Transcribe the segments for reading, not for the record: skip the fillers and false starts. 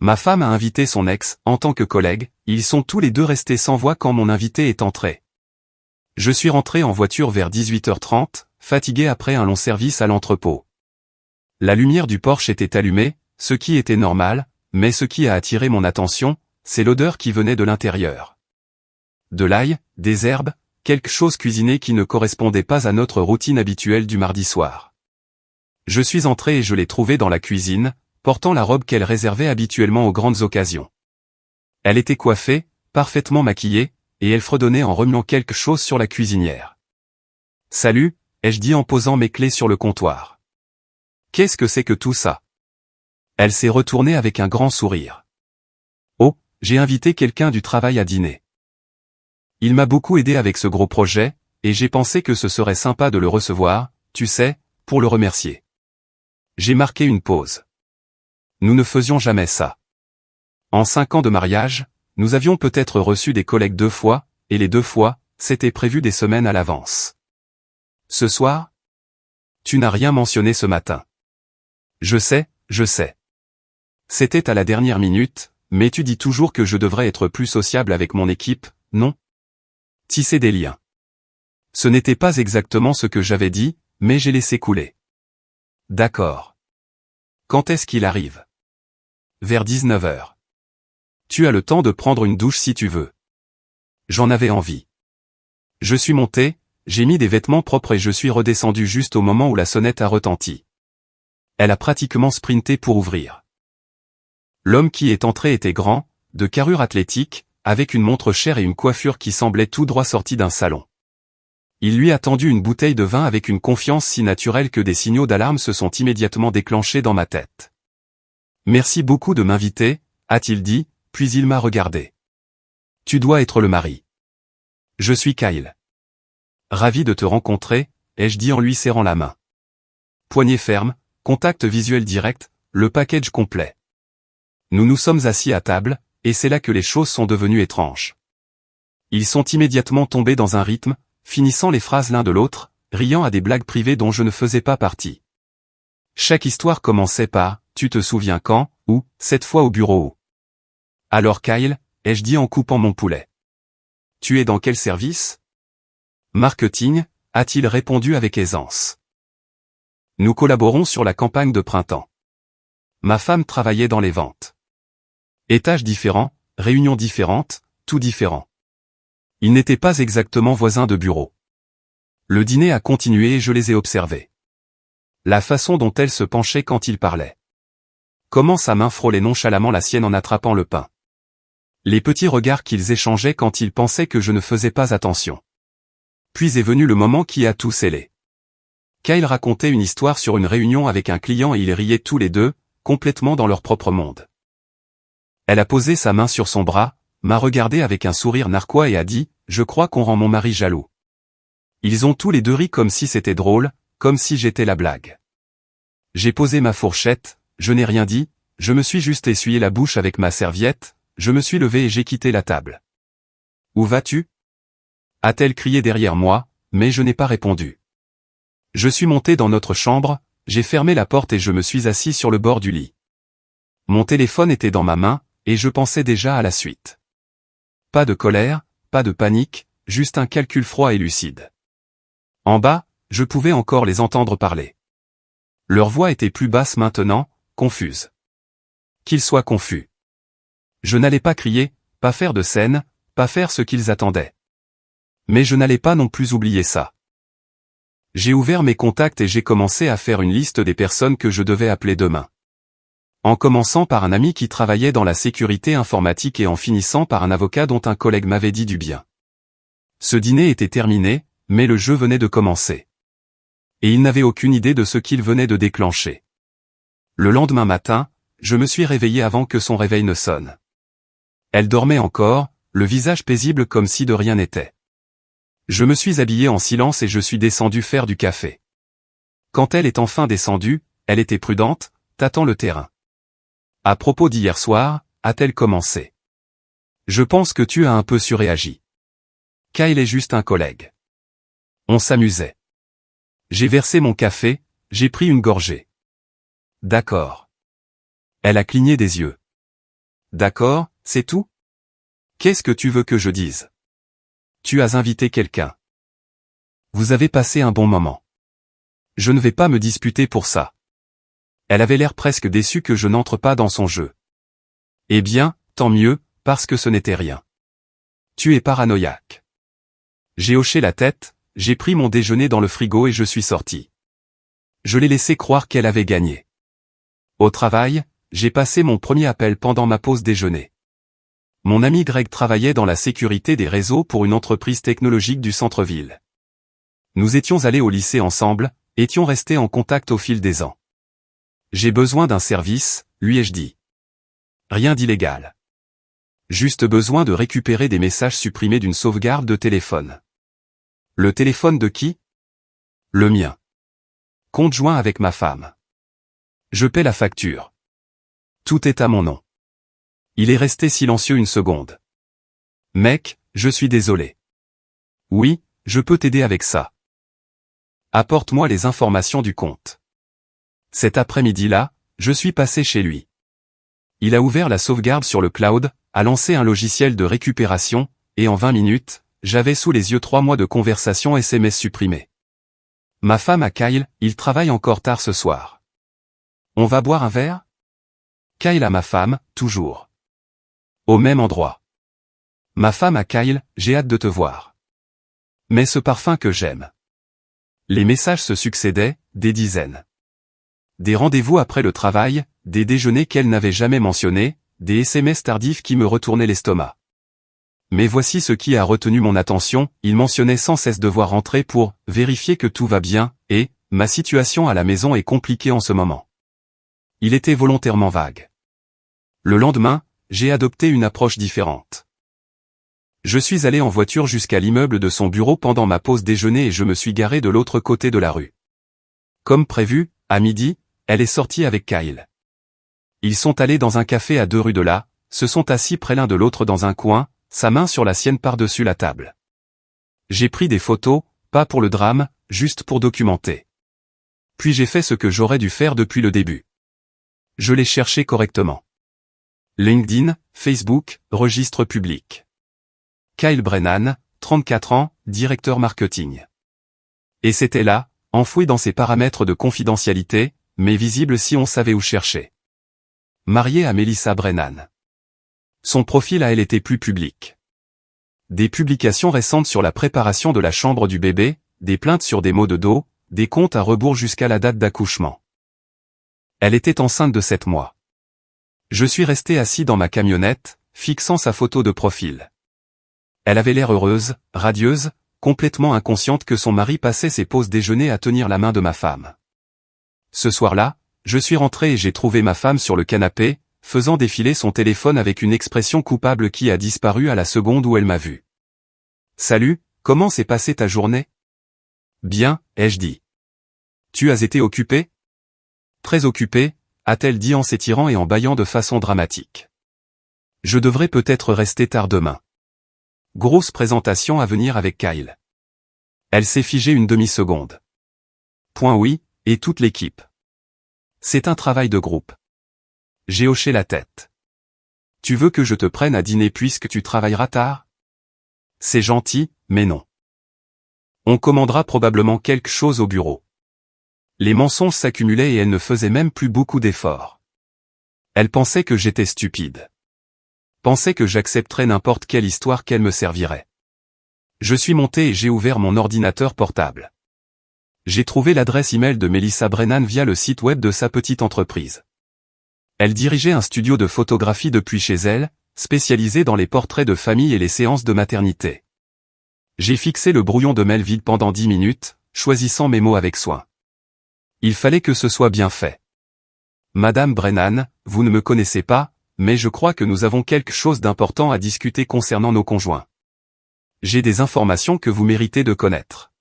Ma femme a invité son ex, en tant que collègue, ils sont tous les deux restés sans voix quand mon invité est entré. Je suis rentré en voiture vers 18h30, fatigué après un long service à l'entrepôt. La lumière du Porsche était allumée, ce qui était normal, mais ce qui a attiré mon attention, c'est l'odeur qui venait de l'intérieur. De l'ail, des herbes, quelque chose cuisiné qui ne correspondait pas à notre routine habituelle du mardi soir. Je suis entré et je l'ai trouvée dans la cuisine, portant la robe qu'elle réservait habituellement aux grandes occasions. Elle était coiffée, parfaitement maquillée, et elle fredonnait en remuant quelque chose sur la cuisinière. « Salut », ai-je dit en posant mes clés sur le comptoir. « Qu'est-ce que c'est que tout ça ?» Elle s'est retournée avec un grand sourire. « Oh, j'ai invité quelqu'un du travail à dîner. Il m'a beaucoup aidé avec ce gros projet, et j'ai pensé que ce serait sympa de le recevoir, tu sais, pour le remercier. » J'ai marqué une pause. Nous ne faisions jamais ça. En 5 ans de mariage, nous avions peut-être reçu des collègues 2 fois, et les 2 fois, c'était prévu des semaines à l'avance. Ce soir? Tu n'as rien mentionné ce matin. Je sais. C'était à la dernière minute, mais tu dis toujours que je devrais être plus sociable avec mon équipe, non? Tisser des liens. Ce n'était pas exactement ce que j'avais dit, mais j'ai laissé couler. D'accord. Quand est-ce qu'il arrive? Vers 19h. Tu as le temps de prendre une douche si tu veux. J'en avais envie. Je suis monté, j'ai mis des vêtements propres et je suis redescendu juste au moment où la sonnette a retenti. Elle a pratiquement sprinté pour ouvrir. L'homme qui est entré était grand, de carrure athlétique, avec une montre chère et une coiffure qui semblait tout droit sortie d'un salon. Il lui a tendu une bouteille de vin avec une confiance si naturelle que des signaux d'alarme se sont immédiatement déclenchés dans ma tête. « Merci beaucoup de m'inviter », a-t-il dit, puis il m'a regardé. « Tu dois être le mari. »« Je suis Kyle. »« Ravi de te rencontrer », ai-je dit en lui serrant la main. Poignée ferme, contact visuel direct, le package complet. Nous nous sommes assis à table, et c'est là que les choses sont devenues étranges. Ils sont immédiatement tombés dans un rythme, finissant les phrases l'un de l'autre, riant à des blagues privées dont je ne faisais pas partie. Chaque histoire commençait par « Tu te souviens quand ?» ou « Cette fois au bureau ?» Alors Kyle, ai-je dit en coupant mon poulet. « Tu es dans quel service ?»« Marketing », a-t-il répondu avec aisance. Nous collaborons sur la campagne de printemps. Ma femme travaillait dans les ventes. Étages différents, réunions différentes, tout différent. Ils n'étaient pas exactement voisins de bureau. Le dîner a continué et je les ai observés. La façon dont elle se penchait quand il parlait. Comment sa main frôlait nonchalamment la sienne en attrapant le pain. Les petits regards qu'ils échangeaient quand ils pensaient que je ne faisais pas attention. Puis est venu le moment qui a tout scellé. Kyle racontait une histoire sur une réunion avec un client et ils riaient tous les deux, complètement dans leur propre monde. Elle a posé sa main sur son bras, m'a regardé avec un sourire narquois et a dit « Je crois qu'on rend mon mari jaloux. » Ils ont tous les deux ri comme si c'était drôle, comme si j'étais la blague. J'ai posé ma fourchette, je n'ai rien dit, je me suis juste essuyé la bouche avec ma serviette, je me suis levé et j'ai quitté la table. « Où vas-tu » a-t-elle crié derrière moi, mais je n'ai pas répondu. Je suis monté dans notre chambre, j'ai fermé la porte et je me suis assis sur le bord du lit. Mon téléphone était dans ma main, et je pensais déjà à la suite. Pas de colère, pas de panique, juste un calcul froid et lucide. En bas, je pouvais encore les entendre parler. Leur voix était plus basse maintenant, confuse. Qu'ils soient confus. Je n'allais pas crier, pas faire de scène, pas faire ce qu'ils attendaient. Mais je n'allais pas non plus oublier ça. J'ai ouvert mes contacts et j'ai commencé à faire une liste des personnes que je devais appeler demain. En commençant par un ami qui travaillait dans la sécurité informatique et en finissant par un avocat dont un collègue m'avait dit du bien. Ce dîner était terminé, mais le jeu venait de commencer. Et il n'avait aucune idée de ce qu'il venait de déclencher. Le lendemain matin, je me suis réveillé avant que son réveil ne sonne. Elle dormait encore, le visage paisible comme si de rien n'était. Je me suis habillé en silence et je suis descendu faire du café. Quand elle est enfin descendue, elle était prudente, tâtant le terrain. À propos d'hier soir, a-t-elle commencé. Je pense que tu as un peu surréagi. Kyle est juste un collègue. On s'amusait. J'ai versé mon café, j'ai pris une gorgée. D'accord. Elle a cligné des yeux. D'accord, c'est tout? Qu'est-ce que tu veux que je dise? Tu as invité quelqu'un. Vous avez passé un bon moment. Je ne vais pas me disputer pour ça. Elle avait l'air presque déçue que je n'entre pas dans son jeu. Eh bien, tant mieux, parce que ce n'était rien. Tu es paranoïaque. J'ai hoché la tête, j'ai pris mon déjeuner dans le frigo et je suis sorti. Je l'ai laissé croire qu'elle avait gagné. Au travail, j'ai passé mon premier appel pendant ma pause déjeuner. Mon ami Greg travaillait dans la sécurité des réseaux pour une entreprise technologique du centre-ville. Nous étions allés au lycée ensemble, étions restés en contact au fil des ans. J'ai besoin d'un service, lui ai-je dit. Rien d'illégal. Juste besoin de récupérer des messages supprimés d'une sauvegarde de téléphone. Le téléphone de qui? Le mien. Compte joint avec ma femme. Je paie la facture. Tout est à mon nom. Il est resté silencieux une seconde. Mec, je suis désolé. Oui, je peux t'aider avec ça. Apporte-moi les informations du compte. Cet après-midi-là, je suis passé chez lui. Il a ouvert la sauvegarde sur le cloud, a lancé un logiciel de récupération, et en 20 minutes, j'avais sous les yeux 3 mois de conversations SMS supprimées. Ma femme à Kyle, il travaille encore tard ce soir. On va boire un verre? Kyle à ma femme, toujours. Au même endroit. Ma femme à Kyle, j'ai hâte de te voir. Mais ce parfum que j'aime. Les messages se succédaient, des dizaines. Des rendez-vous après le travail, des déjeuners qu'elle n'avait jamais mentionnés, des SMS tardifs qui me retournaient l'estomac. Mais voici ce qui a retenu mon attention, il mentionnait sans cesse devoir rentrer pour vérifier que tout va bien, et ma situation à la maison est compliquée en ce moment. Il était volontairement vague. Le lendemain, j'ai adopté une approche différente. Je suis allé en voiture jusqu'à l'immeuble de son bureau pendant ma pause déjeuner et je me suis garé de l'autre côté de la rue. Comme prévu, à midi, elle est sortie avec Kyle. Ils sont allés dans un café à 2 rues de là, se sont assis près l'un de l'autre dans un coin, sa main sur la sienne par-dessus la table. J'ai pris des photos, pas pour le drame, juste pour documenter. Puis j'ai fait ce que j'aurais dû faire depuis le début. Je l'ai cherché correctement. LinkedIn, Facebook, registre public. Kyle Brennan, 34 ans, directeur marketing. Et c'était là, enfoui dans ses paramètres de confidentialité, mais visible si on savait où chercher. Marié à Melissa Brennan. Son profil à elle était plus public. Des publications récentes sur la préparation de la chambre du bébé, des plaintes sur des maux de dos, des comptes à rebours jusqu'à la date d'accouchement. Elle était enceinte de 7 mois. Je suis resté assis dans ma camionnette, fixant sa photo de profil. Elle avait l'air heureuse, radieuse, complètement inconsciente que son mari passait ses pauses déjeuner à tenir la main de ma femme. Ce soir-là, je suis rentré et j'ai trouvé ma femme sur le canapé, faisant défiler son téléphone avec une expression coupable qui a disparu à la seconde où elle m'a vu. « Salut, comment s'est passée ta journée ?»« Bien, ai-je dit. »« Tu as été occupé ?»« Très occupé, a-t-elle dit en s'étirant et en bâillant de façon dramatique. « Je devrais peut-être rester tard demain. » Grosse présentation à venir avec Kyle. Elle s'est figée une demi-seconde. Point oui, et toute l'équipe. C'est un travail de groupe. J'ai hoché la tête. Tu veux que je te prenne à dîner puisque tu travailleras tard? C'est gentil, mais non. On commandera probablement quelque chose au bureau. Les mensonges s'accumulaient et elle ne faisait même plus beaucoup d'efforts. Elle pensait que j'étais stupide. Pensait que j'accepterais n'importe quelle histoire qu'elle me servirait. Je suis monté et j'ai ouvert mon ordinateur portable. J'ai trouvé l'adresse email de Melissa Brennan via le site web de sa petite entreprise. Elle dirigeait un studio de photographie depuis chez elle, spécialisé dans les portraits de famille et les séances de maternité. J'ai fixé le brouillon de mail vide pendant 10 minutes, choisissant mes mots avec soin. Il fallait que ce soit bien fait. Madame Brennan, vous ne me connaissez pas, mais je crois que nous avons quelque chose d'important à discuter concernant nos conjoints. J'ai des informations que vous méritez de connaître.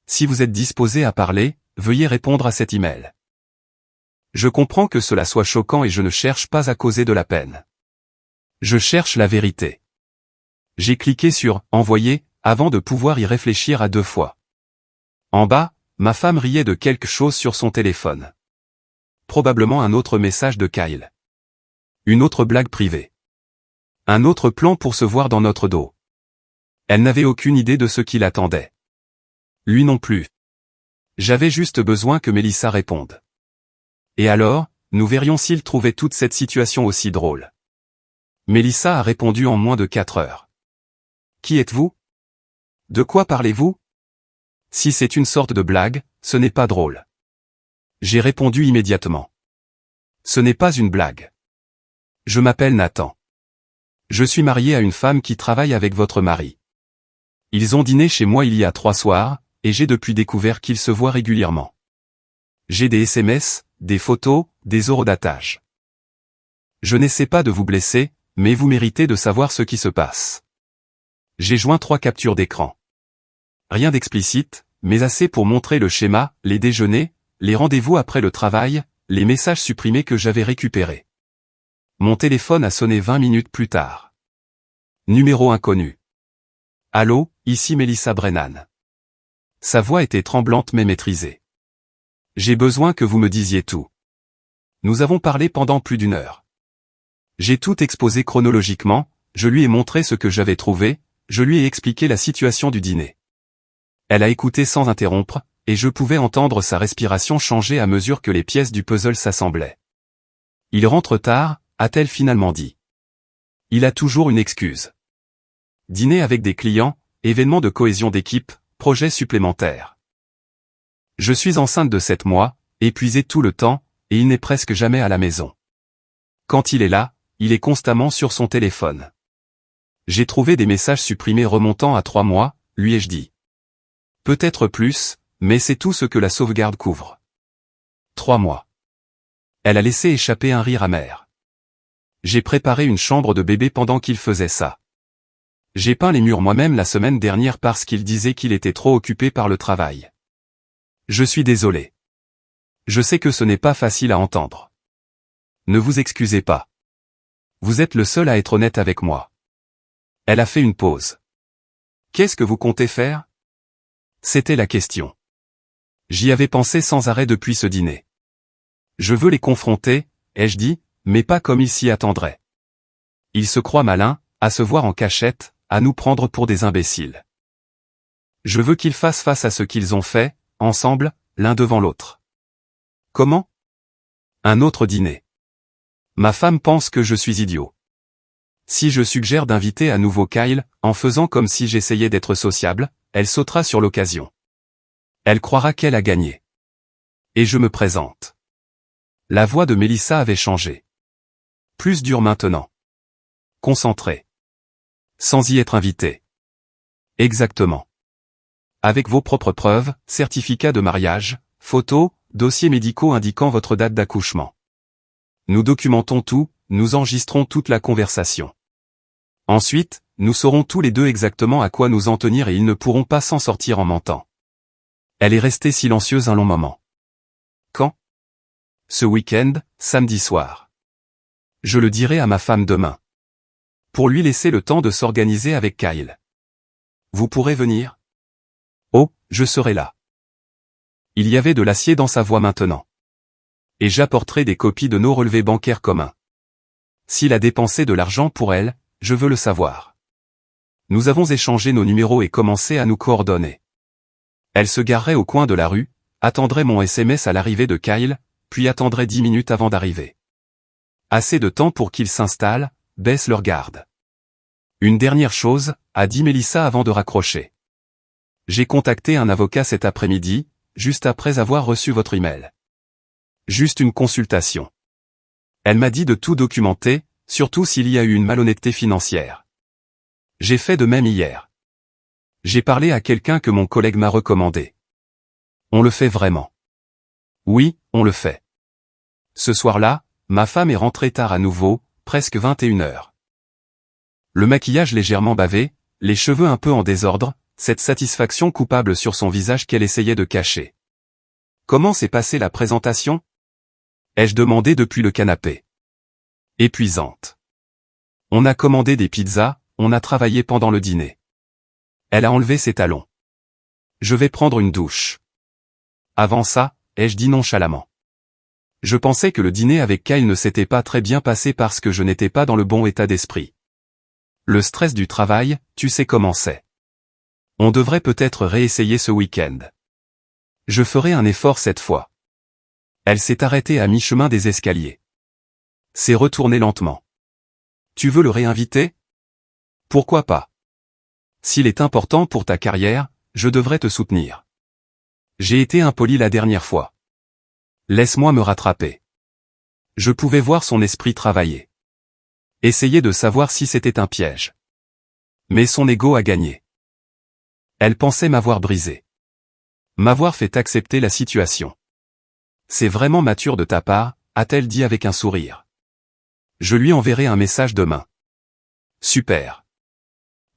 Si vous êtes disposé à parler, veuillez répondre à cet email. Je comprends que cela soit choquant et je ne cherche pas à causer de la peine. Je cherche la vérité. J'ai cliqué sur « Envoyer » avant de pouvoir y réfléchir à 2 fois. En bas, ma femme riait de quelque chose sur son téléphone. Probablement un autre message de Kyle. Une autre blague privée. Un autre plan pour se voir dans notre dos. Elle n'avait aucune idée de ce qui l'attendait. Lui non plus. J'avais juste besoin que Mélissa réponde. Et alors, nous verrions s'il trouvait toute cette situation aussi drôle. Mélissa a répondu en moins de 4 heures. Qui êtes-vous? De quoi parlez-vous? Si c'est une sorte de blague, ce n'est pas drôle. J'ai répondu immédiatement. Ce n'est pas une blague. Je m'appelle Nathan. Je suis marié à une femme qui travaille avec votre mari. Ils ont dîné chez moi il y a 3 soirs, et j'ai depuis découvert qu'ils se voient régulièrement. J'ai des SMS, des photos, des horodatage. Je n'essaie pas de vous blesser, mais vous méritez de savoir ce qui se passe. J'ai joint 3 captures d'écran. Rien d'explicite, mais assez pour montrer le schéma, les déjeuners, les rendez-vous après le travail, les messages supprimés que j'avais récupérés. Mon téléphone a sonné 20 minutes plus tard. Numéro inconnu. Allô, ici Mélissa Brennan. Sa voix était tremblante mais maîtrisée. J'ai besoin que vous me disiez tout. Nous avons parlé pendant plus d'1 heure. J'ai tout exposé chronologiquement, je lui ai montré ce que j'avais trouvé, je lui ai expliqué la situation du dîner. Elle a écouté sans interrompre, et je pouvais entendre sa respiration changer à mesure que les pièces du puzzle s'assemblaient. Il rentre tard, a-t-elle finalement dit. Il a toujours une excuse. Dîner avec des clients, événement de cohésion d'équipe, projet supplémentaire. Je suis enceinte de 7 mois, épuisée tout le temps, et il n'est presque jamais à la maison. Quand il est là, il est constamment sur son téléphone. J'ai trouvé des messages supprimés remontant à 3 mois, lui ai-je dit. Peut-être plus, mais c'est tout ce que la sauvegarde couvre. 3 mois. Elle a laissé échapper un rire amer. J'ai préparé une chambre de bébé pendant qu'il faisait ça. J'ai peint les murs moi-même la semaine dernière parce qu'il disait qu'il était trop occupé par le travail. Je suis désolé. Je sais que ce n'est pas facile à entendre. Ne vous excusez pas. Vous êtes le seul à être honnête avec moi. Elle a fait une pause. Qu'est-ce que vous comptez faire? C'était la question. J'y avais pensé sans arrêt depuis ce dîner. Je veux les confronter, ai-je dit, mais pas comme ils s'y attendraient. Ils se croient malins, à se voir en cachette, à nous prendre pour des imbéciles. Je veux qu'ils fassent face à ce qu'ils ont fait, ensemble, l'un devant l'autre. Comment? Un autre dîner. Ma femme pense que je suis idiot. Si je suggère d'inviter à nouveau Kyle, en faisant comme si j'essayais d'être sociable, elle sautera sur l'occasion. Elle croira qu'elle a gagné. Et je me présente. La voix de Mélissa avait changé. Plus dure maintenant. Concentrée. Sans y être invité. Exactement. Avec vos propres preuves, certificat de mariage, photos, dossiers médicaux indiquant votre date d'accouchement. Nous documentons tout, nous enregistrons toute la conversation. Ensuite, nous saurons tous les deux exactement à quoi nous en tenir et ils ne pourront pas s'en sortir en mentant. Elle est restée silencieuse un long moment. Quand? Ce week-end, samedi soir. Je le dirai à ma femme demain. Pour lui laisser le temps de s'organiser avec Kyle. Vous pourrez venir? Oh, je serai là. Il y avait de l'acier dans sa voix maintenant. Et j'apporterai des copies de nos relevés bancaires communs. S'il a dépensé de l'argent pour elle, je veux le savoir. Nous avons échangé nos numéros et commencé à nous coordonner. Elle se garerait au coin de la rue, attendrait mon SMS à l'arrivée de Kyle, puis attendrait 10 minutes avant d'arriver. Assez de temps pour qu'ils s'installent, baissent leur garde. Une dernière chose, a dit Mélissa avant de raccrocher. J'ai contacté un avocat cet après-midi, juste après avoir reçu votre email. Juste une consultation. Elle m'a dit de tout documenter, surtout s'il y a eu une malhonnêteté financière. J'ai fait de même hier. J'ai parlé à quelqu'un que mon collègue m'a recommandé. On le fait vraiment. Oui, on le fait. Ce soir-là, ma femme est rentrée tard à nouveau, presque 21 heures. Le maquillage légèrement bavé, les cheveux un peu en désordre, cette satisfaction coupable sur son visage qu'elle essayait de cacher. Comment s'est passée la présentation? Ai-je demandé depuis le canapé. Épuisante. On a commandé des pizzas, on a travaillé pendant le dîner. Elle a enlevé ses talons. Je vais prendre une douche. Avant ça, ai-je dit nonchalamment. Je pensais que le dîner avec Kyle ne s'était pas très bien passé parce que je n'étais pas dans le bon état d'esprit. Le stress du travail, tu sais comment c'est. On devrait peut-être réessayer ce week-end. Je ferai un effort cette fois. Elle s'est arrêtée à mi-chemin des escaliers. S'est retournée lentement. Tu veux le réinviter? Pourquoi pas? S'il est important pour ta carrière, je devrais te soutenir. J'ai été impoli la dernière fois. Laisse-moi me rattraper. Je pouvais voir son esprit travailler. Essayer de savoir si c'était un piège. Mais son ego a gagné. Elle pensait m'avoir brisé. M'avoir fait accepter la situation. C'est vraiment mature de ta part, a-t-elle dit avec un sourire. Je lui enverrai un message demain. Super.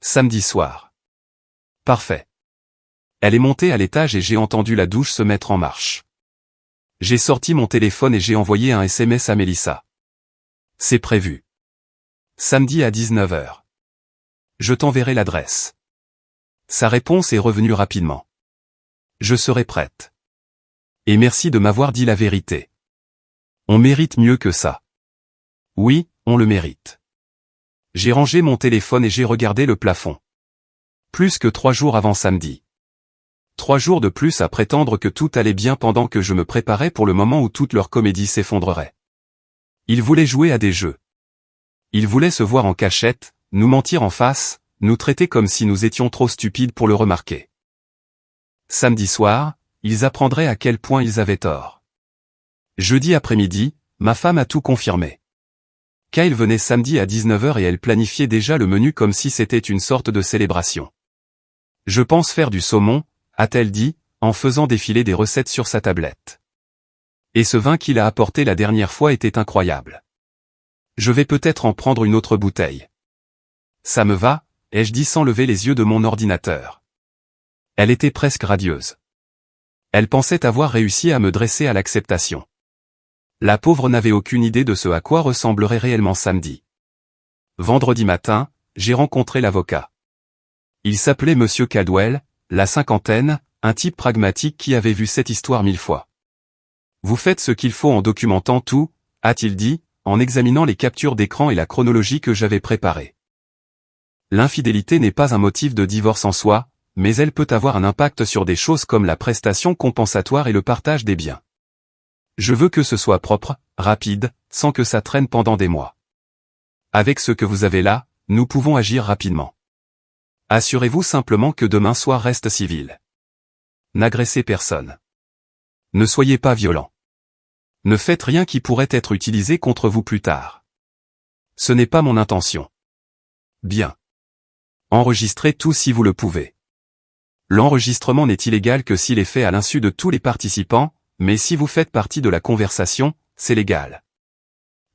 Samedi soir. Parfait. Elle est montée à l'étage et j'ai entendu la douche se mettre en marche. J'ai sorti mon téléphone et j'ai envoyé un SMS à Mélissa. C'est prévu. Samedi à 19 h. Je t'enverrai l'adresse. Sa réponse est revenue rapidement. Je serai prête. Et merci de m'avoir dit la vérité. On mérite mieux que ça. Oui, on le mérite. J'ai rangé mon téléphone et j'ai regardé le plafond. Plus que 3 jours avant samedi. 3 jours de plus à prétendre que tout allait bien pendant que je me préparais pour le moment où toute leur comédie s'effondrerait. Ils voulaient jouer à des jeux. Ils voulaient se voir en cachette, nous mentir en face, nous traiter comme si nous étions trop stupides pour le remarquer. Samedi soir, ils apprendraient à quel point ils avaient tort. Jeudi après-midi, ma femme a tout confirmé. Kyle venait samedi à 19 h et elle planifiait déjà le menu comme si c'était une sorte de célébration. Je pense faire du saumon, a-t-elle dit, en faisant défiler des recettes sur sa tablette. Et ce vin qu'il a apporté la dernière fois était incroyable. Je vais peut-être en prendre une autre bouteille. Ça me va, ai-je dit sans lever les yeux de mon ordinateur. Elle était presque radieuse. Elle pensait avoir réussi à me dresser à l'acceptation. La pauvre n'avait aucune idée de ce à quoi ressemblerait réellement samedi. Vendredi matin, j'ai rencontré l'avocat. Il s'appelait Monsieur Caldwell, la cinquantaine, un type pragmatique qui avait vu cette histoire 1000 fois. Vous faites ce qu'il faut en documentant tout, a-t-il dit, en examinant les captures d'écran et la chronologie que j'avais préparée. L'infidélité n'est pas un motif de divorce en soi, mais elle peut avoir un impact sur des choses comme la prestation compensatoire et le partage des biens. Je veux que ce soit propre, rapide, sans que ça traîne pendant des mois. Avec ce que vous avez là, nous pouvons agir rapidement. Assurez-vous simplement que demain soir reste civil. N'agressez personne. Ne soyez pas violent. Ne faites rien qui pourrait être utilisé contre vous plus tard. Ce n'est pas mon intention. Bien. Enregistrez tout si vous le pouvez. L'enregistrement n'est illégal que s'il est fait à l'insu de tous les participants, mais si vous faites partie de la conversation, c'est légal.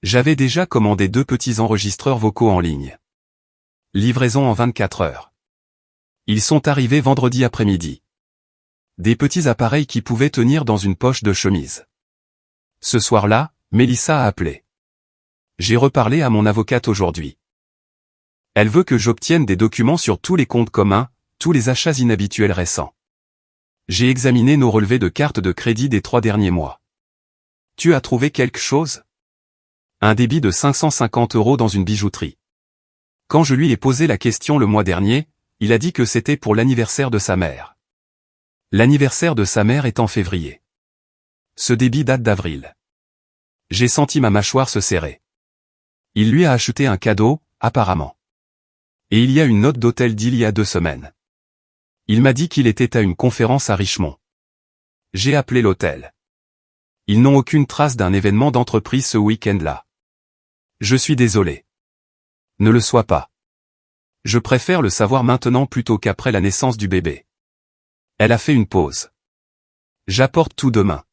J'avais déjà commandé 2 petits enregistreurs vocaux en ligne. Livraison en 24 heures. Ils sont arrivés vendredi après-midi. Des petits appareils qui pouvaient tenir dans une poche de chemise. Ce soir-là, Mélissa a appelé. J'ai reparlé à mon avocate aujourd'hui. Elle veut que j'obtienne des documents sur tous les comptes communs, tous les achats inhabituels récents. J'ai examiné nos relevés de cartes de crédit des 3 derniers mois. Tu as trouvé quelque chose? Un débit de 550 € dans une bijouterie. Quand je lui ai posé la question le mois dernier, il a dit que c'était pour l'anniversaire de sa mère. L'anniversaire de sa mère est en février. Ce débit date d'avril. J'ai senti ma mâchoire se serrer. Il lui a acheté un cadeau, apparemment. Et il y a une note d'hôtel d'il y a 2 semaines. Il m'a dit qu'il était à une conférence à Richmond. J'ai appelé l'hôtel. Ils n'ont aucune trace d'un événement d'entreprise ce week-end-là. Je suis désolé. Ne le sois pas. Je préfère le savoir maintenant plutôt qu'après la naissance du bébé. Elle a fait une pause. J'apporte tout demain.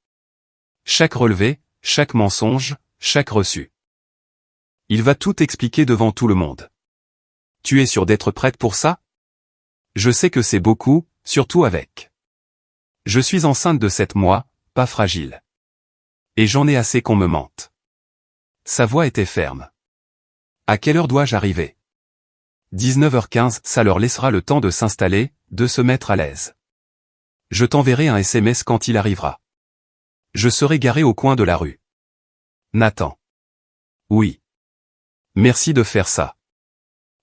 Chaque relevé, chaque mensonge, chaque reçu. Il va tout expliquer devant tout le monde. Tu es sûre d'être prête pour ça? Je sais que c'est beaucoup, surtout avec. Je suis enceinte de 7 mois, pas fragile. Et j'en ai assez qu'on me mente. Sa voix était ferme. À quelle heure dois-je arriver? 19h15, ça leur laissera le temps de s'installer, de se mettre à l'aise. Je t'enverrai un SMS quand il arrivera. Je serai garé au coin de la rue. Nathan. Oui. Merci de faire ça.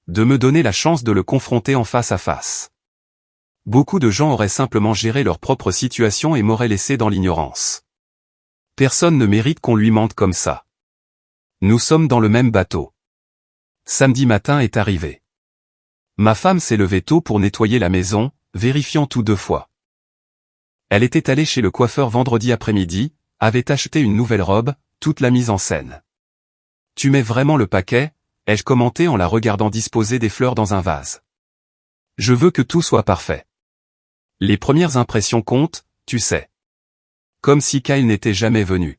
De me donner la chance de le confronter en face à face. Beaucoup de gens auraient simplement géré leur propre situation et m'auraient laissé dans l'ignorance. Personne ne mérite qu'on lui mente comme ça. Nous sommes dans le même bateau. Samedi matin est arrivé. Ma femme s'est levée tôt pour nettoyer la maison, vérifiant tout 2 fois. Elle était allée chez le coiffeur vendredi après-midi, avait acheté une nouvelle robe, toute la mise en scène. Tu mets vraiment le paquet, ai-je commenté en la regardant disposer des fleurs dans un vase. Je veux que tout soit parfait. Les premières impressions comptent, tu sais. Comme si Kyle n'était jamais venu.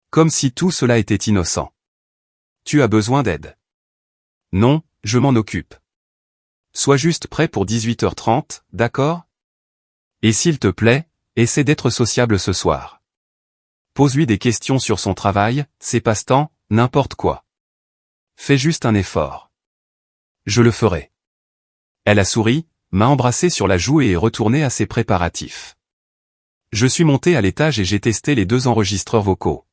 Comme si tout cela était innocent. Tu as besoin d'aide. Non, je m'en occupe. Sois juste prêt pour 18h30, d'accord? Et s'il te plaît, essaie d'être sociable ce soir. Pose-lui des questions sur son travail, ses passe-temps, n'importe quoi. Fais juste un effort. Je le ferai. Elle a souri, m'a embrassé sur la joue et est retournée à ses préparatifs. Je suis monté à l'étage et j'ai testé les 2 enregistreurs vocaux.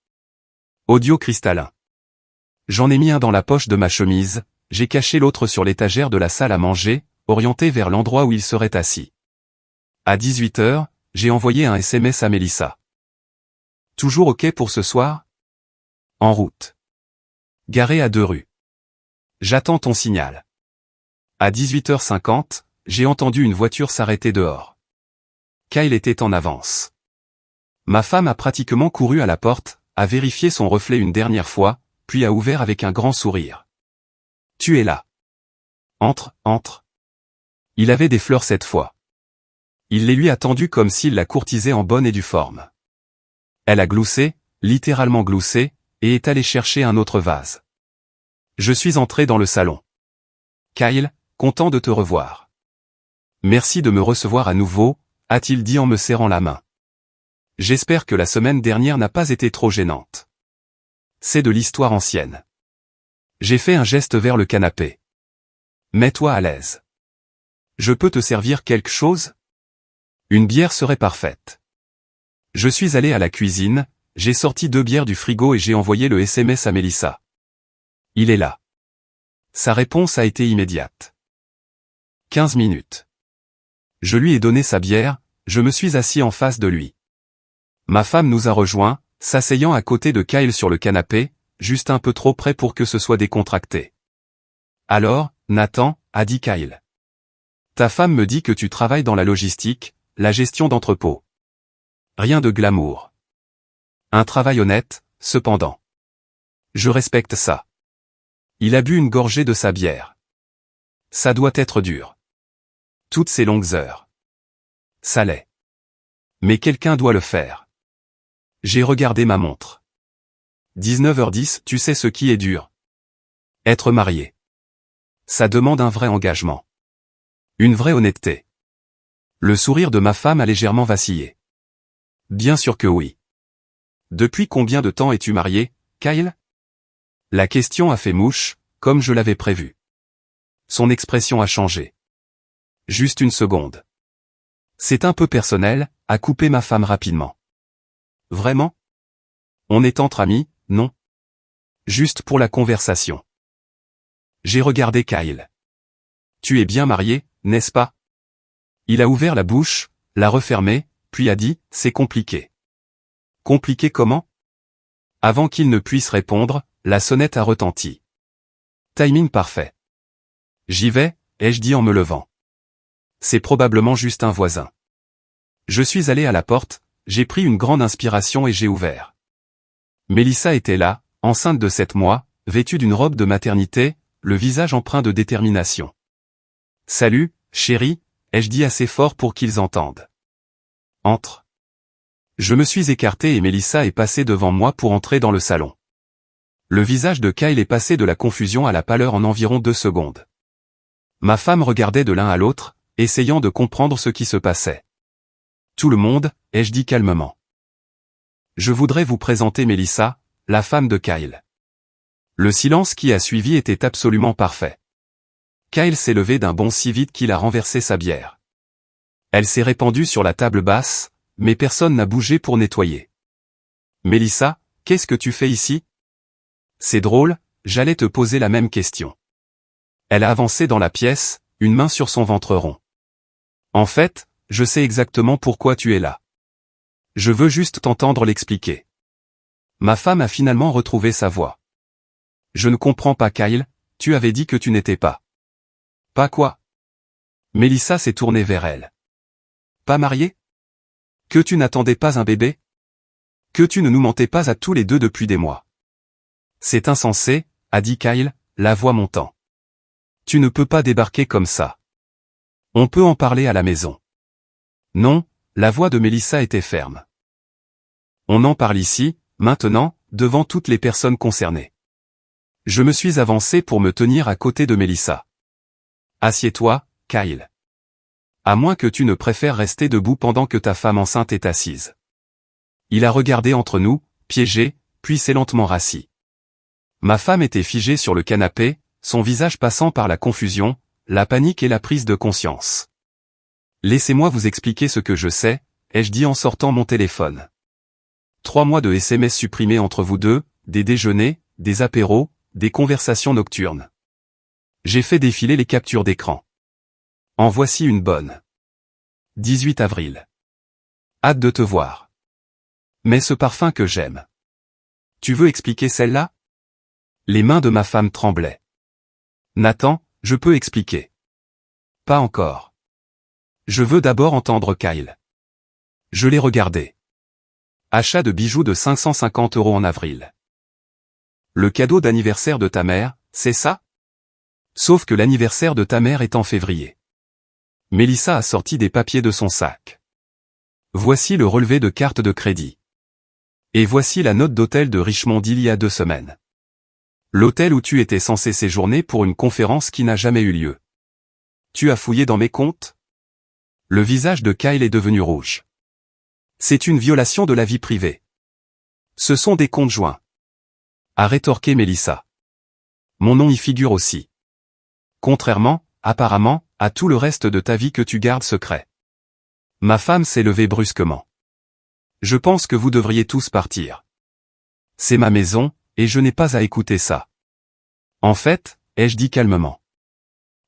Audio cristallin. J'en ai mis un dans la poche de ma chemise, j'ai caché l'autre sur l'étagère de la salle à manger, orienté vers l'endroit où il serait assis. À 18h, j'ai envoyé un SMS à Mélissa. Toujours OK pour ce soir? En route. Garé à 2 rues. J'attends ton signal. À 18h50, j'ai entendu une voiture s'arrêter dehors. Kyle était en avance. Ma femme a pratiquement couru à la porte, a vérifié son reflet une dernière fois, puis a ouvert avec un grand sourire. Tu es là. Entre, entre. Il avait des fleurs cette fois. Il les lui a tendues comme s'il la courtisait en bonne et due forme. Elle a gloussé, littéralement gloussé, et est allée chercher un autre vase. Je suis entré dans le salon. Kyle, content de te revoir. Merci de me recevoir à nouveau, a-t-il dit en me serrant la main. J'espère que la semaine dernière n'a pas été trop gênante. C'est de l'histoire ancienne. J'ai fait un geste vers le canapé. Mets-toi à l'aise. Je peux te servir quelque chose? Une bière serait parfaite. Je suis allé à la cuisine, j'ai sorti 2 bières du frigo et j'ai envoyé le SMS à Mélissa. Il est là. Sa réponse a été immédiate. 15 minutes. Je lui ai donné sa bière, je me suis assis en face de lui. Ma femme nous a rejoints, s'asseyant à côté de Kyle sur le canapé, juste un peu trop près pour que ce soit décontracté. Alors, Nathan, a dit Kyle. Ta femme me dit que tu travailles dans la logistique, la gestion d'entrepôt. Rien de glamour. Un travail honnête, cependant. Je respecte ça. Il a bu une gorgée de sa bière. Ça doit être dur. Toutes ces longues heures. Ça l'est. Mais quelqu'un doit le faire. J'ai regardé ma montre. 19h10, tu sais ce qui est dur. Être marié. Ça demande un vrai engagement. Une vraie honnêteté. Le sourire de ma femme a légèrement vacillé. Bien sûr que oui. Depuis combien de temps es-tu marié, Kyle? La question a fait mouche, comme je l'avais prévu. Son expression a changé. Juste une seconde. C'est un peu personnel, a coupé ma femme rapidement. Vraiment? On est entre amis, non? Juste pour la conversation. J'ai regardé Kyle. Tu es bien marié, n'est-ce pas? Il a ouvert la bouche, l'a refermée, puis a dit, c'est compliqué. Compliqué comment? Avant qu'il ne puisse répondre, la sonnette a retenti. Timing parfait. J'y vais, ai-je dit en me levant. C'est probablement juste un voisin. Je suis allé à la porte, j'ai pris une grande inspiration et j'ai ouvert. Mélissa était là, enceinte de 7 mois, vêtue d'une robe de maternité, le visage empreint de détermination. Salut, chérie, ai-je dit assez fort pour qu'ils entendent. Entre. Je me suis écarté et Mélissa est passée devant moi pour entrer dans le salon. Le visage de Kyle est passé de la confusion à la pâleur en environ 2 secondes. Ma femme regardait de l'un à l'autre, essayant de comprendre ce qui se passait. Tout le monde, ai-je dit calmement. Je voudrais vous présenter Mélissa, la femme de Kyle. Le silence qui a suivi était absolument parfait. Kyle s'est levé d'un bond si vite qu'il a renversé sa bière. Elle s'est répandue sur la table basse, mais personne n'a bougé pour nettoyer. Mélissa, Qu'est-ce que tu fais ici? C'est drôle, j'allais te poser la même question. Elle a avancé dans la pièce, une main sur son ventre rond. En fait, je sais exactement pourquoi tu es là. Je veux juste t'entendre l'expliquer. Ma femme a finalement retrouvé sa voix. Je ne comprends pas Kyle, tu avais dit que tu n'étais pas. Pas quoi? Melissa s'est tournée vers elle. Pas mariée? Que tu n'attendais pas un bébé? Que tu ne nous mentais pas à tous les deux depuis des mois? C'est insensé, a dit Kyle, la voix montant. Tu ne peux pas débarquer comme ça. On peut en parler à la maison. Non, la voix de Melissa était ferme. On en parle ici, maintenant, devant toutes les personnes concernées. Je me suis avancé pour me tenir à côté de Melissa. Assieds-toi, Kyle. À moins que tu ne préfères rester debout pendant que ta femme enceinte est assise. Il a regardé entre nous, piégé, puis s'est lentement rassis. Ma femme était figée sur le canapé, son visage passant par la confusion, la panique et la prise de conscience. Laissez-moi vous expliquer ce que je sais, ai-je dit en sortant mon téléphone. 3 mois de SMS supprimés entre vous deux, des déjeuners, des apéros, des conversations nocturnes. J'ai fait défiler les captures d'écran. En voici une bonne. 18 avril. Hâte de te voir. Mais ce parfum que j'aime. Tu veux expliquer celle-là? Les mains de ma femme tremblaient. Nathan, je peux expliquer. Pas encore. Je veux d'abord entendre Kyle. Je l'ai regardé. Achat de bijoux de 550 € en avril. Le cadeau d'anniversaire de ta mère, c'est ça? Sauf que l'anniversaire de ta mère est en février. Melissa a sorti des papiers de son sac. Voici le relevé de carte de crédit. Et voici la note d'hôtel de Richmond d'il y a 2 semaines. L'hôtel où tu étais censé séjourner pour une conférence qui n'a jamais eu lieu. Tu as fouillé dans mes comptes? Le visage de Kyle est devenu rouge. C'est une violation de la vie privée. Ce sont des comptes joints. A rétorqué Melissa. Mon nom y figure aussi. Contrairement, apparemment, à tout le reste de ta vie que tu gardes secret. Ma femme s'est levée brusquement. Je pense que vous devriez tous partir. C'est ma maison, et je n'ai pas à écouter ça. En fait, ai-je dit calmement.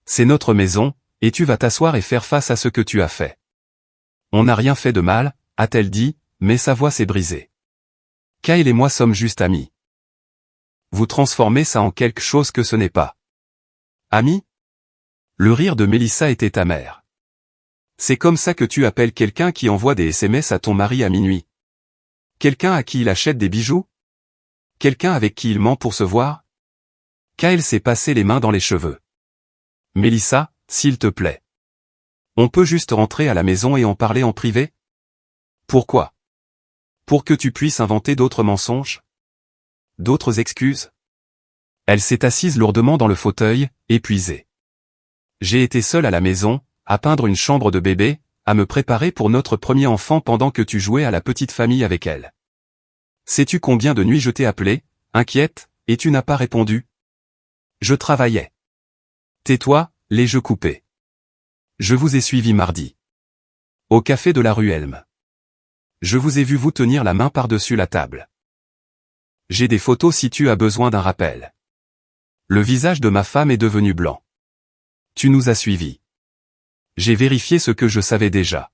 C'est notre maison, et tu vas t'asseoir et faire face à ce que tu as fait. On n'a rien fait de mal, a-t-elle dit, mais sa voix s'est brisée. Kyle et moi sommes juste amis. Vous transformez ça en quelque chose que ce n'est pas. Amis? Le rire de Melissa était amer. C'est comme ça que tu appelles quelqu'un qui envoie des SMS à ton mari à minuit. Quelqu'un à qui il achète des bijoux? Quelqu'un avec qui il ment pour se voir? Kyle s'est passé les mains dans les cheveux. Melissa, s'il te plaît. On peut juste rentrer à la maison et en parler en privé? Pourquoi? Pour que tu puisses inventer d'autres mensonges? D'autres excuses? Elle s'est assise lourdement dans le fauteuil, épuisée. J'ai été seule à la maison, à peindre une chambre de bébé, à me préparer pour notre premier enfant pendant que tu jouais à la petite famille avec elle. Sais-tu combien de nuits je t'ai appelé, inquiète, et tu n'as pas répondu? Je travaillais. Tais-toi, les jeux coupés. Je vous ai suivi mardi. Au café de la rue Elm. Je vous ai vu vous tenir la main par-dessus la table. J'ai des photos si tu as besoin d'un rappel. Le visage de ma femme est devenu blanc. Tu nous as suivis. J'ai vérifié ce que je savais déjà.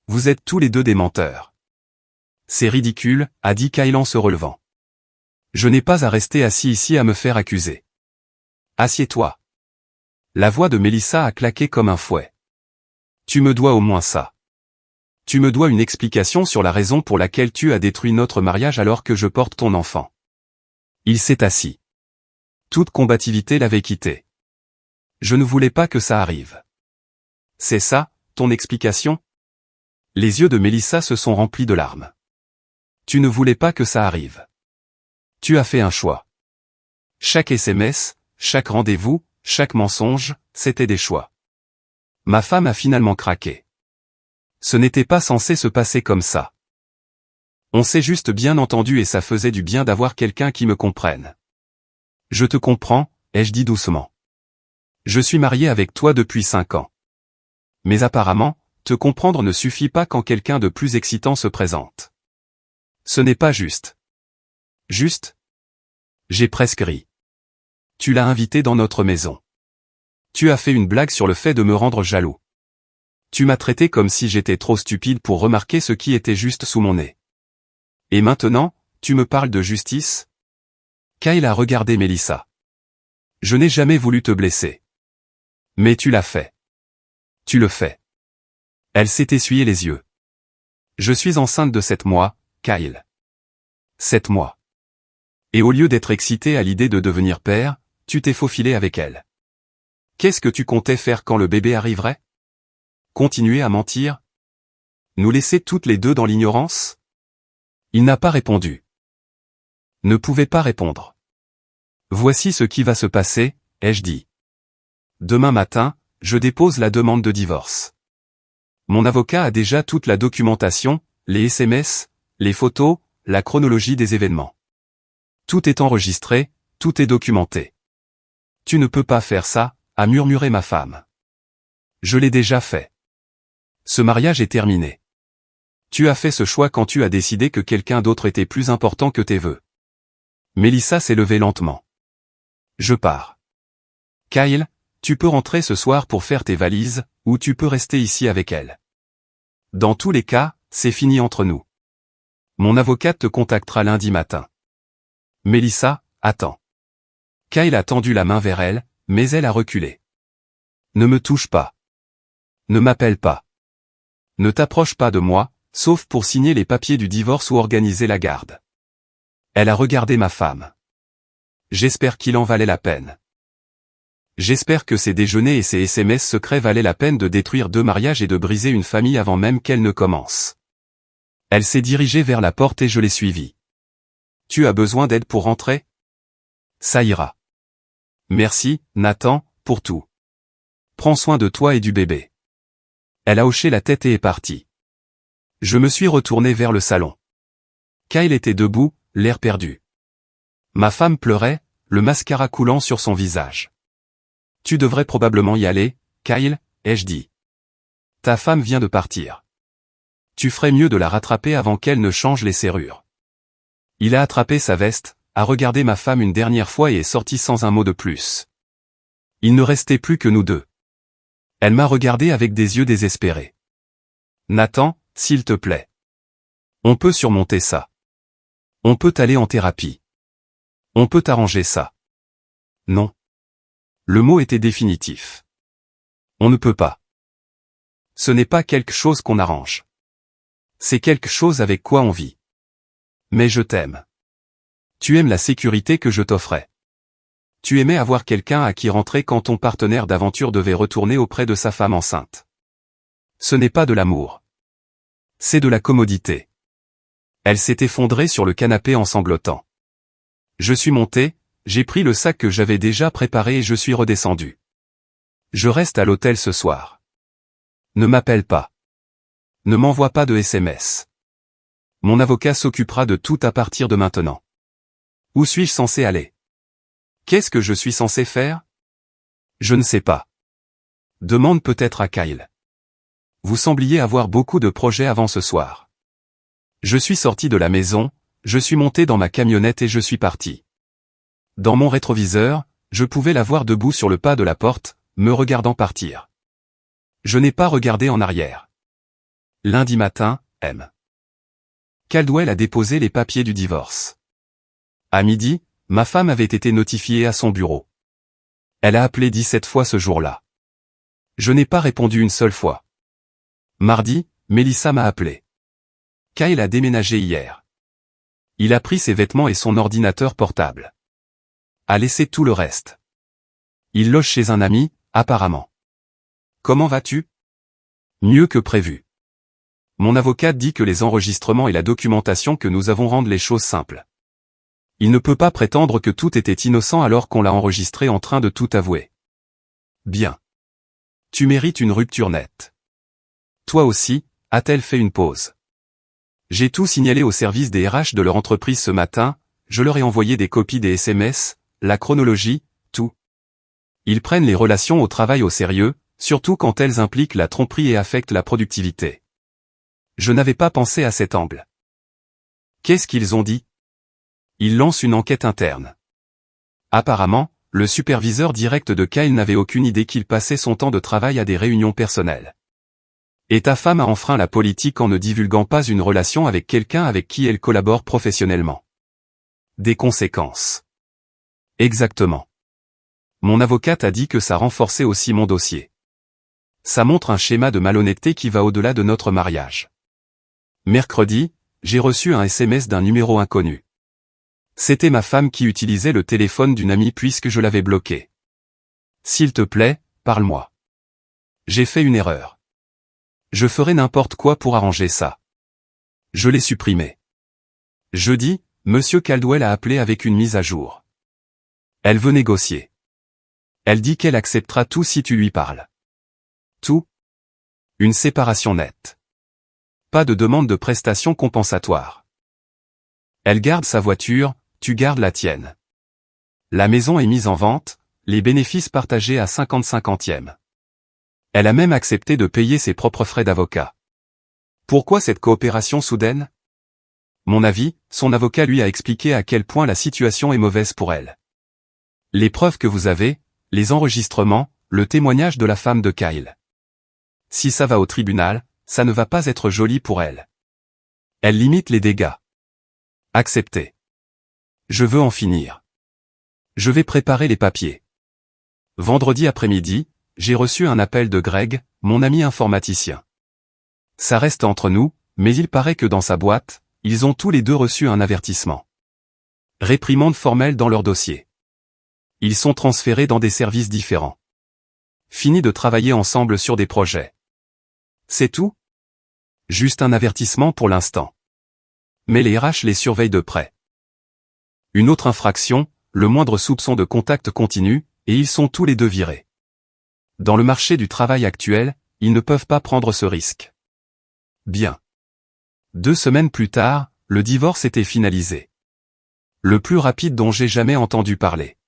Vous êtes tous les deux des menteurs. C'est ridicule, a dit Kyle en se relevant. Je n'ai pas à rester assis ici à me faire accuser. Assieds-toi. La voix de Melissa a claqué comme un fouet. Tu me dois au moins ça. Tu me dois une explication sur la raison pour laquelle tu as détruit notre mariage alors que je porte ton enfant. Il s'est assis. Toute combativité l'avait quitté. Je ne voulais pas que ça arrive. C'est ça, ton explication? Les yeux de Melissa se sont remplis de larmes. Tu ne voulais pas que ça arrive. Tu as fait un choix. Chaque SMS, chaque rendez-vous, chaque mensonge, c'était des choix. Ma femme a finalement craqué. Ce n'était pas censé se passer comme ça. On s'est juste bien entendu et ça faisait du bien d'avoir quelqu'un qui me comprenne. Je te comprends, ai-je dit doucement. Je suis marié avec toi depuis 5 ans. Mais apparemment, te comprendre ne suffit pas quand quelqu'un de plus excitant se présente. Ce n'est pas juste. Juste? J'ai presque ri. Tu l'as invité dans notre maison. Tu as fait une blague sur le fait de me rendre jaloux. Tu m'as traité comme si j'étais trop stupide pour remarquer ce qui était juste sous mon nez. Et maintenant, tu me parles de justice? Kyle a regardé Melissa. Je n'ai jamais voulu te blesser. Mais tu l'as fait. Tu le fais. Elle s'est essuyé les yeux. Je suis enceinte de 7 mois, Kyle. 7 mois. Et au lieu d'être excité à l'idée de devenir père, tu t'es faufilé avec elle. Qu'est-ce que tu comptais faire quand le bébé arriverait? Continuer à mentir? Nous laisser toutes les deux dans l'ignorance? Il n'a pas répondu. Ne pouvait pas répondre. Voici ce qui va se passer, ai-je dit. Demain matin, je dépose la demande de divorce. Mon avocat a déjà toute la documentation, les SMS, les photos, la chronologie des événements. Tout est enregistré, tout est documenté. Tu ne peux pas faire ça, a murmuré ma femme. Je l'ai déjà fait. Ce mariage est terminé. Tu as fait ce choix quand tu as décidé que quelqu'un d'autre était plus important que tes vœux. Melissa s'est levée lentement. Je pars. Kyle, tu peux rentrer ce soir pour faire tes valises, ou tu peux rester ici avec elle. Dans tous les cas, c'est fini entre nous. Mon avocate te contactera lundi matin. Melissa, attends. Kyle a tendu la main vers elle, mais elle a reculé. Ne me touche pas. Ne m'appelle pas. Ne t'approche pas de moi, sauf pour signer les papiers du divorce ou organiser la garde. Elle a regardé ma femme. J'espère qu'il en valait la peine. J'espère que ces déjeuners et ces SMS secrets valaient la peine de détruire 2 mariages et de briser une famille avant même qu'elle ne commence. Elle s'est dirigée vers la porte et je l'ai suivie. Tu as besoin d'aide pour rentrer? Ça ira. Merci, Nathan, pour tout. Prends soin de toi et du bébé. Elle a hoché la tête et est partie. Je me suis retourné vers le salon. Kyle était debout, l'air perdu. Ma femme pleurait, le mascara coulant sur son visage. Tu devrais probablement y aller, Kyle, ai-je dit. Ta femme vient de partir. Tu ferais mieux de la rattraper avant qu'elle ne change les serrures. Il a attrapé sa veste, a regardé ma femme une dernière fois et est sorti sans un mot de plus. Il ne restait plus que nous deux. Elle m'a regardé avec des yeux désespérés. Nathan, s'il te plaît. On peut surmonter ça. On peut aller en thérapie. On peut arranger ça. Non. Le mot était définitif. On ne peut pas. Ce n'est pas quelque chose qu'on arrange. C'est quelque chose avec quoi on vit. Mais je t'aime. Tu aimes la sécurité que je t'offrais. Tu aimais avoir quelqu'un à qui rentrer quand ton partenaire d'aventure devait retourner auprès de sa femme enceinte. Ce n'est pas de l'amour. C'est de la commodité. Elle s'est effondrée sur le canapé en sanglotant. Je suis monté, j'ai pris le sac que j'avais déjà préparé et je suis redescendu. Je reste à l'hôtel ce soir. Ne m'appelle pas. Ne m'envoie pas de SMS. Mon avocat s'occupera de tout à partir de maintenant. Où suis-je censé aller? Qu'est-ce que je suis censé faire? Je ne sais pas. Demande peut-être à Kyle. Vous sembliez avoir beaucoup de projets avant ce soir. Je suis sorti de la maison, je suis monté dans ma camionnette et je suis parti. Dans mon rétroviseur, je pouvais la voir debout sur le pas de la porte, me regardant partir. Je n'ai pas regardé en arrière. Lundi matin, M. Caldwell a déposé les papiers du divorce. À midi, ma femme avait été notifiée à son bureau. Elle a appelé 17 fois ce jour-là. Je n'ai pas répondu une seule fois. Mardi, Melissa m'a appelé. Kyle a déménagé hier. Il a pris ses vêtements et son ordinateur portable. A laissé tout le reste. Il loge chez un ami, apparemment. Comment vas-tu? Mieux que prévu. Mon avocat dit que les enregistrements et la documentation que nous avons rendent les choses simples. Il ne peut pas prétendre que tout était innocent alors qu'on l'a enregistré en train de tout avouer. Bien. Tu mérites une rupture nette. Toi aussi, a-t-elle fait une pause? J'ai tout signalé au service des RH de leur entreprise ce matin, je leur ai envoyé des copies des SMS, la chronologie, tout. Ils prennent les relations au travail au sérieux, surtout quand elles impliquent la tromperie et affectent la productivité. Je n'avais pas pensé à cet angle. Qu'est-ce qu'ils ont dit? Il lance une enquête interne. Apparemment, le superviseur direct de Kyle n'avait aucune idée qu'il passait son temps de travail à des réunions personnelles. Et ta femme a enfreint la politique en ne divulguant pas une relation avec quelqu'un avec qui elle collabore professionnellement. Des conséquences. Exactement. Mon avocate a dit que ça renforçait aussi mon dossier. Ça montre un schéma de malhonnêteté qui va au-delà de notre mariage. Mercredi, j'ai reçu un SMS d'un numéro inconnu. C'était ma femme qui utilisait le téléphone d'une amie puisque je l'avais bloqué. S'il te plaît, parle-moi. J'ai fait une erreur. Je ferai n'importe quoi pour arranger ça. Je l'ai supprimé. Jeudi, Monsieur Caldwell a appelé avec une mise à jour. Elle veut négocier. Elle dit qu'elle acceptera tout si tu lui parles. Tout? Une séparation nette. Pas de demande de prestations compensatoires. Elle garde sa voiture, tu gardes la tienne. La maison est mise en vente, les bénéfices partagés à 50-50e. Elle a même accepté de payer ses propres frais d'avocat. Pourquoi cette coopération soudaine? Mon avis, son avocat lui a expliqué à quel point la situation est mauvaise pour elle. Les preuves que vous avez, les enregistrements, le témoignage de la femme de Kyle. Si ça va au tribunal, ça ne va pas être joli pour elle. Elle limite les dégâts. Acceptez. Je veux en finir. Je vais préparer les papiers. Vendredi après-midi, j'ai reçu un appel de Greg, mon ami informaticien. Ça reste entre nous, mais il paraît que dans sa boîte, ils ont tous les deux reçu un avertissement. Réprimande formelle dans leur dossier. Ils sont transférés dans des services différents. Fini de travailler ensemble sur des projets. C'est tout? Juste un avertissement pour l'instant. Mais les RH les surveillent de près. Une autre infraction, le moindre soupçon de contact continu, et ils sont tous les deux virés. Dans le marché du travail actuel, ils ne peuvent pas prendre ce risque. Bien. 2 semaines plus tard, le divorce était finalisé. Le plus rapide dont j'ai jamais entendu parler.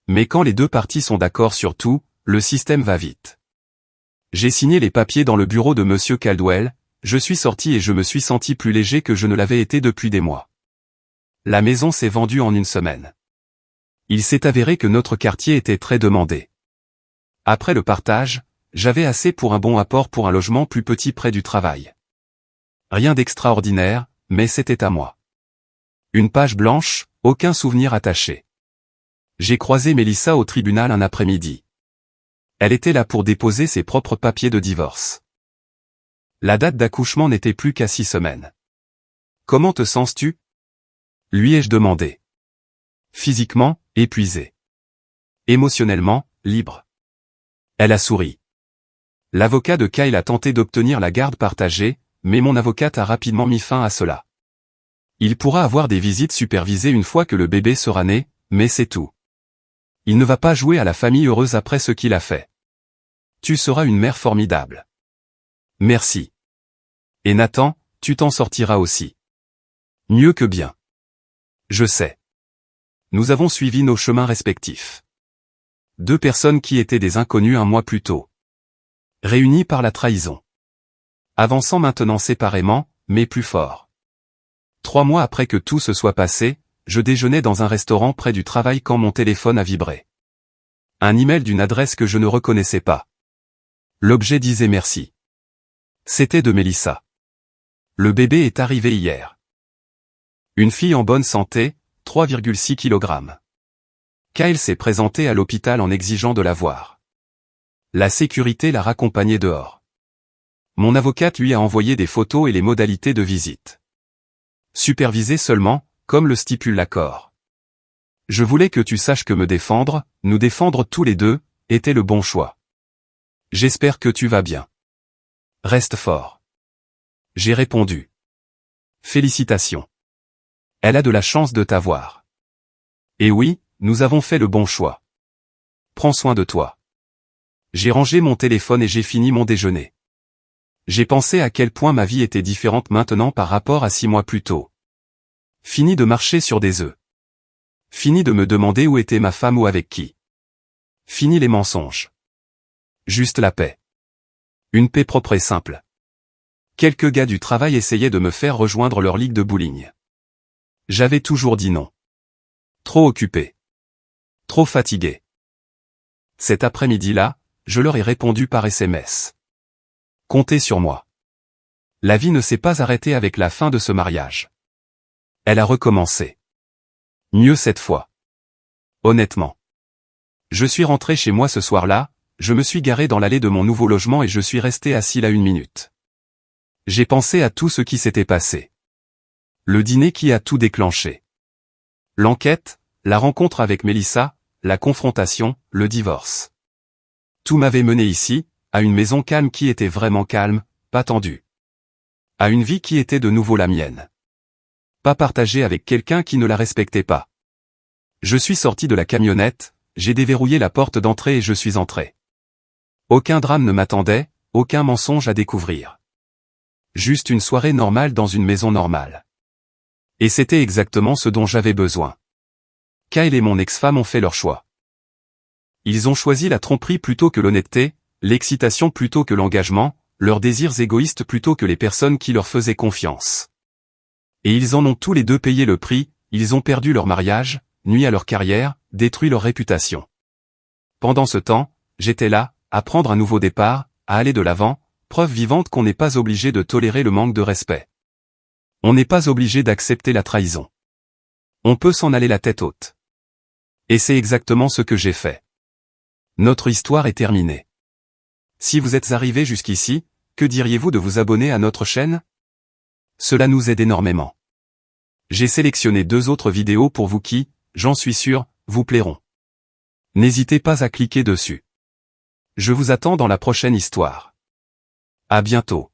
Mais quand les deux parties sont d'accord sur tout, le système va vite. J'ai signé les papiers dans le bureau de Monsieur Caldwell, je suis sorti et je me suis senti plus léger que je ne l'avais été depuis des mois. La maison s'est vendue en 1 semaine. Il s'est avéré que notre quartier était très demandé. Après le partage, j'avais assez pour un bon apport pour un logement plus petit près du travail. Rien d'extraordinaire, mais c'était à moi. Une page blanche, aucun souvenir attaché. J'ai croisé Mélissa au tribunal un après-midi. Elle était là pour déposer ses propres papiers de divorce. La date d'accouchement n'était plus qu'à 6 semaines. Comment te sens-tu? Lui ai-je demandé. Physiquement, épuisé. Émotionnellement, libre. Elle a souri. L'avocat de Kyle a tenté d'obtenir la garde partagée, mais mon avocate a rapidement mis fin à cela. Il pourra avoir des visites supervisées une fois que le bébé sera né, mais c'est tout. Il ne va pas jouer à la famille heureuse après ce qu'il a fait. Tu seras une mère formidable. Merci. Et Nathan, tu t'en sortiras aussi. Mieux que bien. Je sais. Nous avons suivi nos chemins respectifs. 2 personnes qui étaient des inconnus un mois plus tôt. Réunies par la trahison. Avançant maintenant séparément, mais plus fort. 3 mois après que tout se soit passé, je déjeunais dans un restaurant près du travail quand mon téléphone a vibré. Un email d'une adresse que je ne reconnaissais pas. L'objet disait merci. C'était de Mélissa. Le bébé est arrivé hier. Une fille en bonne santé, 3,6 kg. Kyle s'est présenté à l'hôpital en exigeant de la voir. La sécurité l'a raccompagné dehors. Mon avocate lui a envoyé des photos et les modalités de visite. Supervisé seulement, comme le stipule l'accord. Je voulais que tu saches que me défendre, nous défendre tous les deux, était le bon choix. J'espère que tu vas bien. Reste fort. J'ai répondu. Félicitations. Elle a de la chance de t'avoir. Et oui, nous avons fait le bon choix. Prends soin de toi. J'ai rangé mon téléphone et j'ai fini mon déjeuner. J'ai pensé à quel point ma vie était différente maintenant par rapport à 6 mois plus tôt. Fini de marcher sur des œufs. Fini de me demander où était ma femme ou avec qui. Fini les mensonges. Juste la paix. Une paix propre et simple. Quelques gars du travail essayaient de me faire rejoindre leur ligue de bowling. J'avais toujours dit non. Trop occupé. Trop fatigué. Cet après-midi-là, je leur ai répondu par SMS. Comptez sur moi. La vie ne s'est pas arrêtée avec la fin de ce mariage. Elle a recommencé. Mieux cette fois. Honnêtement. Je suis rentré chez moi ce soir-là, je me suis garé dans l'allée de mon nouveau logement et je suis resté assis là 1 minute. J'ai pensé à tout ce qui s'était passé. Le dîner qui a tout déclenché. L'enquête, la rencontre avec Mélissa, la confrontation, le divorce. Tout m'avait mené ici, à une maison calme qui était vraiment calme, pas tendue. À une vie qui était de nouveau la mienne. Pas partagée avec quelqu'un qui ne la respectait pas. Je suis sorti de la camionnette, j'ai déverrouillé la porte d'entrée et je suis entré. Aucun drame ne m'attendait, aucun mensonge à découvrir. Juste une soirée normale dans une maison normale. Et c'était exactement ce dont j'avais besoin. Kyle et mon ex-femme ont fait leur choix. Ils ont choisi la tromperie plutôt que l'honnêteté, l'excitation plutôt que l'engagement, leurs désirs égoïstes plutôt que les personnes qui leur faisaient confiance. Et ils en ont tous les deux payé le prix, ils ont perdu leur mariage, nui à leur carrière, détruit leur réputation. Pendant ce temps, j'étais là, à prendre un nouveau départ, à aller de l'avant, preuve vivante qu'on n'est pas obligé de tolérer le manque de respect. On n'est pas obligé d'accepter la trahison. On peut s'en aller la tête haute. Et c'est exactement ce que j'ai fait. Notre histoire est terminée. Si vous êtes arrivé jusqu'ici, que diriez-vous de vous abonner à notre chaîne? Cela nous aide énormément. J'ai sélectionné 2 autres vidéos pour vous qui, j'en suis sûr, vous plairont. N'hésitez pas à cliquer dessus. Je vous attends dans la prochaine histoire. À bientôt.